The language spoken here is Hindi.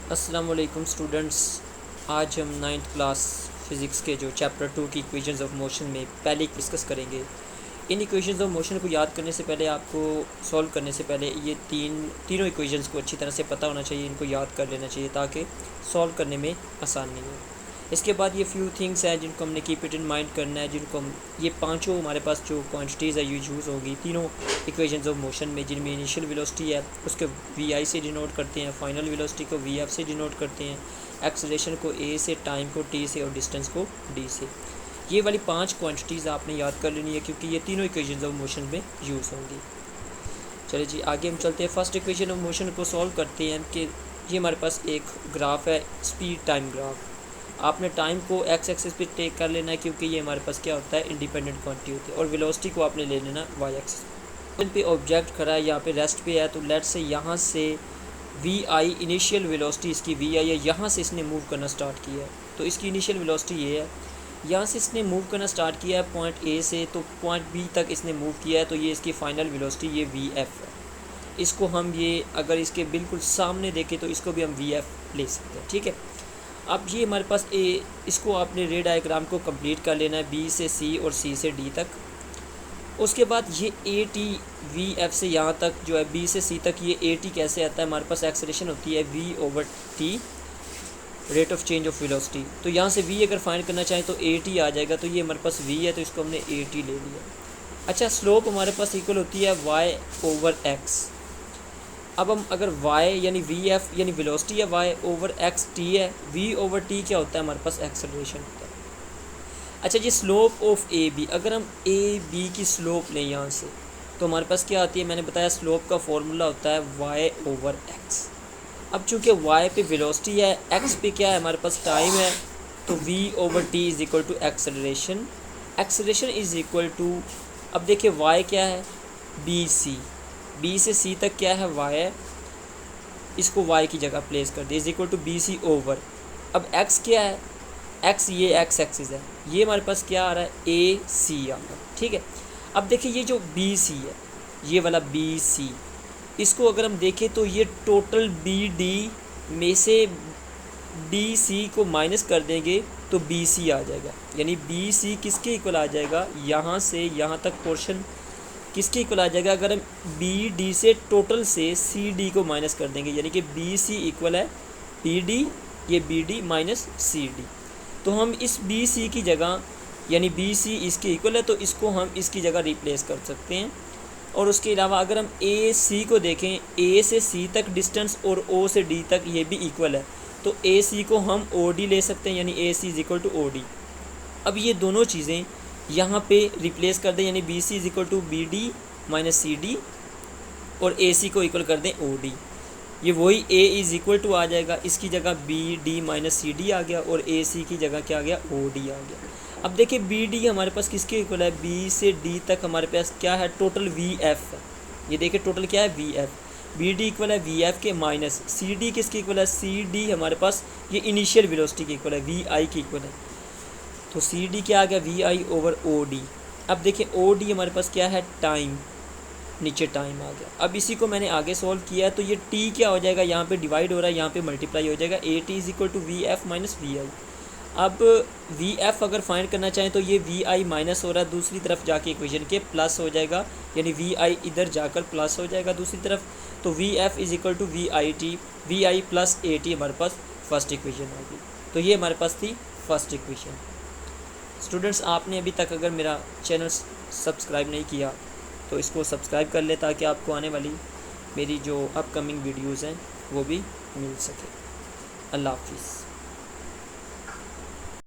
अस्सलाम वालेकुम स्टूडेंट्स। आज हम नाइन्थ क्लास फ़िज़िक्स के जो चैप्टर 2 की इक्वेशंस ऑफ मोशन में पहले डिस्कस करेंगे। इन इक्वेशंस ऑफ मोशन को याद करने से पहले, आपको सॉल्व करने से पहले ये तीनों इक्वेशंस को अच्छी तरह से पता होना चाहिए, इनको याद कर लेना चाहिए ताकि सॉल्व करने में आसानी हो। इसके बाद ये फ्यू थिंग्स हैं जिनको हमने कीप इट इन माइंड करना है, जिनको हम ये पांचों हमारे पास जो क्वांटिटीज़ है यूज़ होंगी तीनों इक्वेशंस ऑफ मोशन में, जिनमें इनिशियल वेलोसिटी है उसको वी से डिनोट करते हैं, फाइनल वेलोसिटी को वी से डिनोट करते हैं, एक्सेलरेशन को ए से, टाइम को टी से और डिस्टेंस को डी से। ये वाली 5 क्वांटिटीज़ आपने याद कर लेनी है क्योंकि ये तीनों इक्वेशंस ऑफ मोशन में यूज़ होंगी। चलिए जी, आगे हम चलते हैं। फर्स्ट इक्वेशन ऑफ मोशन को सॉल्व करते हैं कि ये हमारे पास एक ग्राफ है, स्पीड टाइम ग्राफ। आपने टाइम को एक्स एक्सिस पे टेक कर लेना है क्योंकि ये हमारे पास क्या होता है, इंडिपेंडेंट क्वांटिटी होती है, और वेलोसिटी को आपने ले लेना वाई एक्सिस पे। ऑब्जेक्ट खड़ा है यहाँ पे, रेस्ट पे है, तो लेट से यहाँ से वी आई इनिशियल वेलोसिटी इसकी वी आई है, यहाँ से इसने मूव करना स्टार्ट किया है तो इसकी इनिशियल वेलोसिटी ये है। यहाँ से इसने मूव करना स्टार्ट किया है पॉइंट ए से, तो पॉइंट बी तक इसने मूव किया है, तो ये इसकी फ़ाइनल वेलोसिटी ये वी एफ है। इसको हम ये अगर इसके बिल्कुल सामने देखें तो इसको भी हम वी एफ ले सकते हैं, ठीक है। अब ये हमारे पास इसको आपने रे डायग्राम को कंप्लीट कर लेना है, बी से सी और सी से डी तक। उसके बाद ये ए टी वी एफ से यहाँ तक जो है बी से सी तक, ये ए टी कैसे आता है, हमारे पास एक्सेलरेशन होती है V over T, rate of change of velocity. तो यहाँ से वी अगर फाइंड करना चाहें तो ए टी आ जाएगा, तो ये हमारे पास वी है तो इसको हमने ए टी ले लिया। अच्छा, स्लोप हमारे पास इक्वल होती है वाई ओवर एक्स। अब हम अगर y यानी वी एफ यानी वेलोसिटी है y ओवर एक्स टी है, v ओवर टी क्या होता है, हमारे पास एक्सेलरेशन होता है। अच्छा जी, स्लोप ऑफ ए बी, अगर हम ए बी की स्लोप लें यहाँ से तो हमारे पास क्या आती है, मैंने बताया स्लोप का फॉर्मूला होता है y ओवर एक्स। अब चूँकि y पे वेलोसिटी है, x पे क्या है हमारे पास टाइम है, तो v over T is equal to acceleration. Acceleration is equal to, अब देखिए y क्या है, बी सी, बी से सी तक क्या है y है, इसको y की जगह प्लेस कर दिया, is equal to B C over. अब x क्या है, x ये x एक्सिस है, ये हमारे पास क्या आ रहा है, ए सी आ रहा है, ठीक है। अब देखिए ये जो बी सी है, ये वाला बी सी, इसको अगर हम देखें तो ये टोटल बी डी में से डी सी को माइनस कर देंगे तो बी सी आ जाएगा, यानी बी सी किसके इक्वल आ जाएगा, यहाँ से यहाँ तक पोर्शन किसके इक्वल आ जाएगा, अगर हम बी डी से टोटल से सी डी को माइनस कर देंगे, यानी कि बी सी इक्वल है बी डी, ये B D minus C D. तो हम इस बी सी की जगह, यानी बी सी इसके इक्वल है तो इसको हम इसकी जगह रिप्लेस कर सकते हैं। और उसके अलावा अगर हम ए सी को देखें, ए से सी तक डिस्टेंस और ओ से डी तक ये भी इक्वल है, तो ए सी को हम ओ डी ले सकते हैं, यानी A C is equal to O D. अब ये दोनों चीज़ें यहाँ पे रिप्लेस कर दें, यानी B C is equal to B D minus C D, और ए सी को इक्वल कर दें ओ डी। ये वही ए इज़ इक्वल टू आ जाएगा, इसकी जगह B D minus C D आ गया, और ए सी की जगह क्या आ गया, ओ डी आ गया। अब देखिए बी डी हमारे पास किसके इक्वल है, बी से डी तक हमारे पास क्या है, टोटल वी एफ है। ये देखिए टोटल क्या है, V F. B D equal है वी एफ के, माइनस सी डी किसके इक्वल है, सी डी हमारे पास ये इनिशियल वेलोसिटी के इक्वल है, वी आई की इक्वल है, तो सी डी क्या आ गया, V I over O D. अब देखिए ओ डी हमारे पास क्या है, टाइम, नीचे टाइम आ गया। अब इसी को मैंने आगे सॉल्व किया है तो ये टी क्या हो जाएगा, यहाँ पे डिवाइड हो रहा है, यहाँ पे मल्टीप्लाई हो जाएगा, A T is equal to V F minus V I. अब वी एफ अगर फाइंड करना चाहें तो ये वी आई माइनस हो रहा है, दूसरी तरफ जाके इक्वेशन के प्लस हो जाएगा, यानी वी आई इधर जाकर प्लस हो जाएगा दूसरी तरफ, तो V F is equal to V I plus A T हमारे पास फर्स्ट इक्वेशन आ गई। तो ये हमारे पास थी फर्स्ट इक्वेशन। स्टूडेंट्स, आपने अभी तक अगर मेरा चैनल सब्सक्राइब नहीं किया तो इसको सब्सक्राइब कर ले ताकि आपको आने वाली मेरी जो अपकमिंग वीडियोज़ हैं वो भी मिल सके। अल्लाह हाफिज़।